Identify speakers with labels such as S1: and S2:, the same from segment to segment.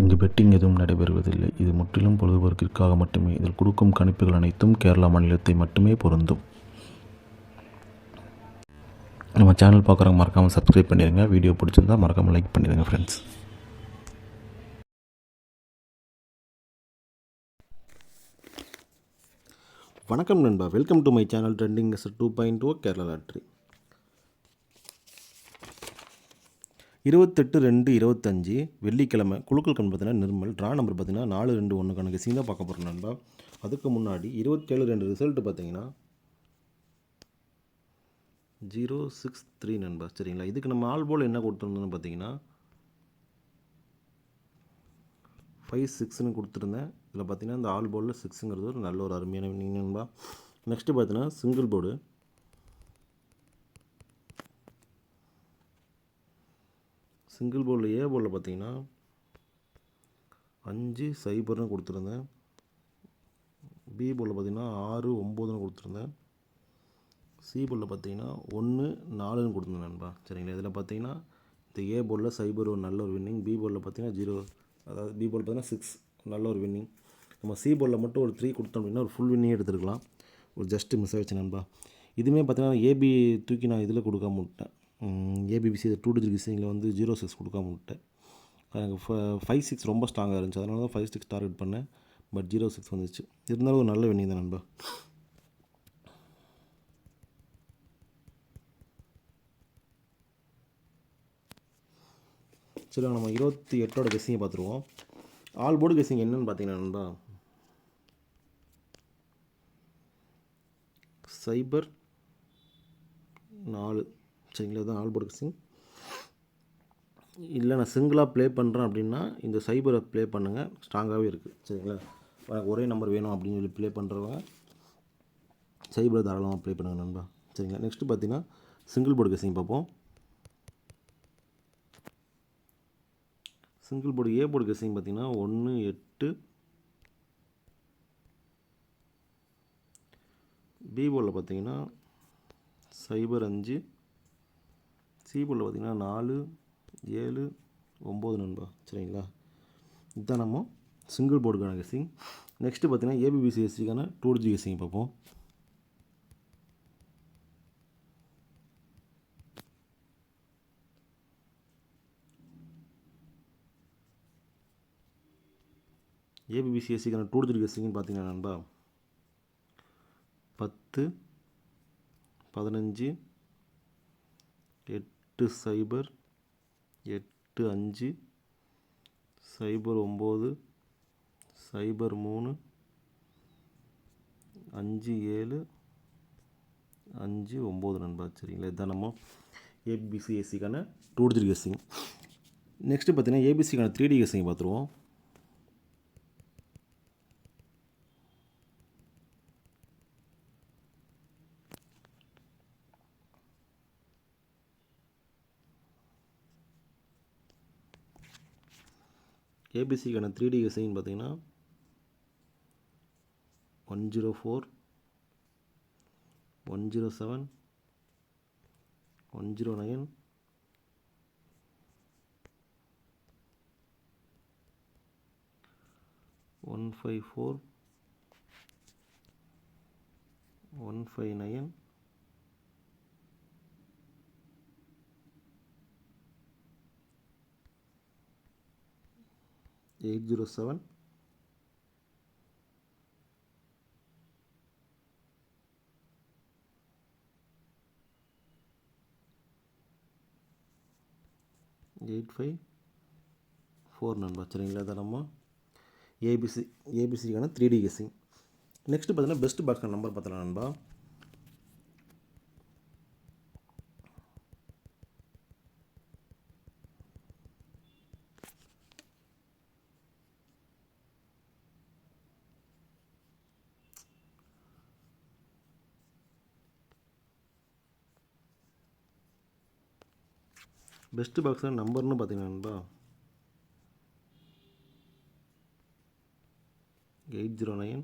S1: இங்கு பெட்டிங் எதுவும் நடைபெறுவதில்லை. இது முற்றிலும் பொழுதுபோக்கிற்காக மட்டுமே. இதில் கொடுக்கும் கணிப்புகள் அனைத்தும் கேரளா மாநிலத்தை மட்டுமே பொருந்தும். நம்ம சேனல் பார்க்குறவங்க மறக்காமல் சப்ஸ்கிரைப் பண்ணிடுங்க. வீடியோ பிடிச்சிருந்தா மறக்காமல் லைக் பண்ணிடுங்க ஃப்ரெண்ட்ஸ்.
S2: வணக்கம் நண்பா, welcome to my channel trending S 2.0 Kerala lottery. 28/2/25 வெள்ளிக்கிழமை குழுக்கள் கண் பார்த்தீங்கன்னா நிர்மல், ட்ரா நம்பர் பார்த்தீங்கன்னா 421 கணக்கு கெஸிங் தான் பார்க்க போகிறோம் நண்பா. அதுக்கு முன்னாடி 27/2 ரிசல்ட்டு பார்த்தீங்கன்னா 063 நண்பா. சரிங்களா, இதுக்கு நம்ம ஆல் போல் என்ன கொடுத்துருந்தோம்னு பார்த்தீங்கன்னா 5-6ன்னு கொடுத்துருந்தேன். இதில் பார்த்தீங்கன்னா இந்த ஆல் போர்டில் 6ங்கிறது ஒரு நல்ல ஒரு அருமையான வின்னிங் நண்பா. நெக்ஸ்ட்டு பார்த்தீங்கன்னா சிங்கிள் போர்டு. சிங்கிள் போர்டில் ஏ போர்டில் பார்த்தீங்கன்னா 5-0ன்னு கொடுத்துருந்தேன். பி போர்டில் பார்த்தீங்கன்னா 6-9ன்னு கொடுத்துருந்தேன். சி போர்டில் பார்த்தீங்கன்னா 1-4ன்னு கொடுத்துருந்தேன் நண்பா. சரிங்களா, இதில் பார்த்தீங்கன்னா இந்த ஏ போர்டில் 0 ஒரு நல்ல ஒரு வின்னிங், பி போர்டில் பார்த்தீங்கன்னா 0, அதாவது பி போர்டில் பார்த்தீங்கன்னா 6 நல்ல ஒரு வின்னிங். நம்ம சி போர்டில் மட்டும் ஒரு 3 கொடுத்தோம் அப்படின்னா ஒரு ஃபுல் வின்னிங் எடுத்துருக்கலாம். ஒரு ஜஸ்ட்டு மிஸ் ஆகிடுச்சு நண்பா. இதுவுமே பார்த்தீங்கன்னா ஏபி தூக்கி நான் இதில் கொடுக்காம விட்டேன். ஏபிபிசி 2 டிஜிட் கிஸிங்கில் வந்து 0-6 கொடுக்காம விட்டேன். எனக்கு 5-6 ரொம்ப ஸ்ட்ராங்காக இருந்துச்சு, அதனால தான் 5-6 டார்கெட் பண்ணேன். பட் 0-6 வந்துச்சு. இருந்தாலும் ஒரு நல்ல வின்னிங் தான் நண்பா. சரி, நம்ம 28ஓட கெஸிங்கை பார்த்துருவோம். ஆல் போர்டு கெஸிங் என்னன்னு பார்த்தீங்கன்னா நண்பா 0-4. சரிங்களா, இதுதான் ஆல் போர்டு கெஸிங். இல்லை நான் சிங்கிளாக ப்ளே பண்ணுறேன் அப்படின்னா இந்த சைபரை ப்ளே பண்ணுங்கள், ஸ்ட்ராங்காகவே இருக்குது. சரிங்களா, ஒரே நம்பர் வேணும் அப்படின்னு சொல்லி ப்ளே பண்ணுறவங்க சைபரை தாராளமாக ப்ளே பண்ணுங்கள் நண்பா. சரிங்களா, நெக்ஸ்ட்டு பார்த்தீங்கன்னா சிங்கிள் போர்டு கெஸிங் பார்ப்போம். Single board A board guessing பார்த்தீங்கன்னா 1-8. பி போர்டில் பார்த்தீங்கன்னா 0-5. சி போர்டில் பார்த்தீங்கன்னா 4-7-9 நண்பா. சரிங்களா, இதுதான் நம்ம சிங்கிள் போர்டுக்கான கெஸிங். நெக்ஸ்ட்டு பார்த்தீங்கன்னா ஏபிபிசிஎஸ்சிக்கான 2 டிஜிட் கெஸிங் பார்ப்போம். ஏபிபிசிஎஸ்சிக்கான 2 டிஜிட் கெஸிங்னு பார்த்தீங்கன்னா நண்பா 10, 15, 8-0, 8-5, 0-9, 0-3, 5-7, 5-9 நண்பா. சரிங்களா, இதுதான் நம்ம ஏபிசிஎஸ்சிக்கான 2 டிஜிட் கெஸிங். நெக்ஸ்ட்டு பார்த்தீங்கன்னா ஏபிசிக்கான 3D கெஸிங் பார்த்துருவோம். ஏபிசிக்கான 3D கெஸிங் பார்த்தீங்கன்னா 104, 107, 109, 154, 159, 807, 854 நண்பா. சரிங்களா, இதை நம்ம ஏபிசிக்கான 3D கெஸிங். நெக்ஸ்ட்டு பார்த்தீங்கன்னா பெஸ்ட் பாக்ஸ்க்கான நம்பர் பார்த்தலாம் நண்பா. பெஸ்ட் பாக்ஸில் நம்பர்னு பார்த்தீங்கன்னா நண்பா 809,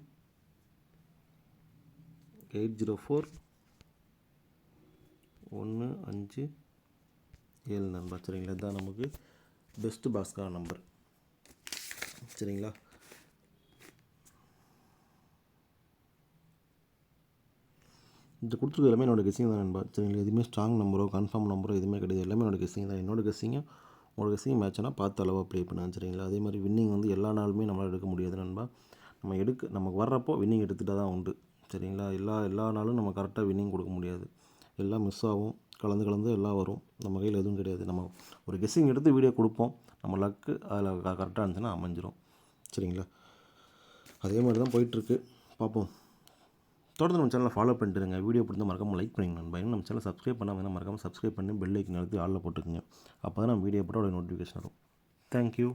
S2: 804, 157 நண்பா. சரிங்களா, இதுதான் நமக்கு பெஸ்ட் பாக்ஸ்க்கான நம்பர். சரிங்களா. இந்த கொடுத்துருக்க எல்லாமே என்னோடய கெஸ்ஸிங் தான் நண்பா. சரிங்களா. எதுவுமே ஸ்ட்ராங் நம்பரோ கன்ஃபார்ம் நம்பரோ எதுவுமே கிடையாது. எல்லாமே என்னோடய கெஸ்ஸிங் தான். என்னோடய கெஸ்ஸிங்கும் உங்களோட கெஸ்ஸிங் மேட்ச்னா பார்த்து அளவாக ப்ளே பண்ணுங்க. சரிங்களா. அதே மாதிரி வின்னிங் வந்து எல்லா நாளுமே நம்மளால் எடுக்க முடியாது நண்பா. நமக்கு வர்றப்போ வின்னிங் எடுத்துகிட்டா தான் உண்டு. சரிங்களா. எல்லா நாளும் நம்ம கரெக்டாக வின்னிங் கொடுக்க முடியாது. எல்லாம் மிஸ் ஆகும். கலந்து எல்லாம் வரும். நம்ம கையில் எதுவும் கிடையாது. நம்ம ஒரு கெஸ்ஸிங் எடுத்து வீடியோ கொடுப்போம். நம்ம லக்கு அதில் கரெக்டாக இருந்துச்சுன்னா அமைஞ்சிரும். சரிங்களா. அதே மாதிரி தான் போயிட்டுருக்கு. பார்ப்போம். தொடர்ந்து நம்ம சேனலை ஃபாலோ பண்ணிட்டு இருங்க. வீடியோ பிடிச்சா மறக்காமல் லைக் பண்ணிங்க நண்பா. இன்னும் நம்ம சேனலை சப்ஸ்கிரைப் பண்ணாமல் மறக்காமல் சப்ஸ்கிரைப் பண்ணி பெல் ஐக்கன் அழுத்தி ஆளில் போட்டுக்கோங்க. அப்போ தான் நம்ம வீடியோ போட்டால் ஒரு நோட்டிஃபிகேஷன் வரும். தேங்க்யூ.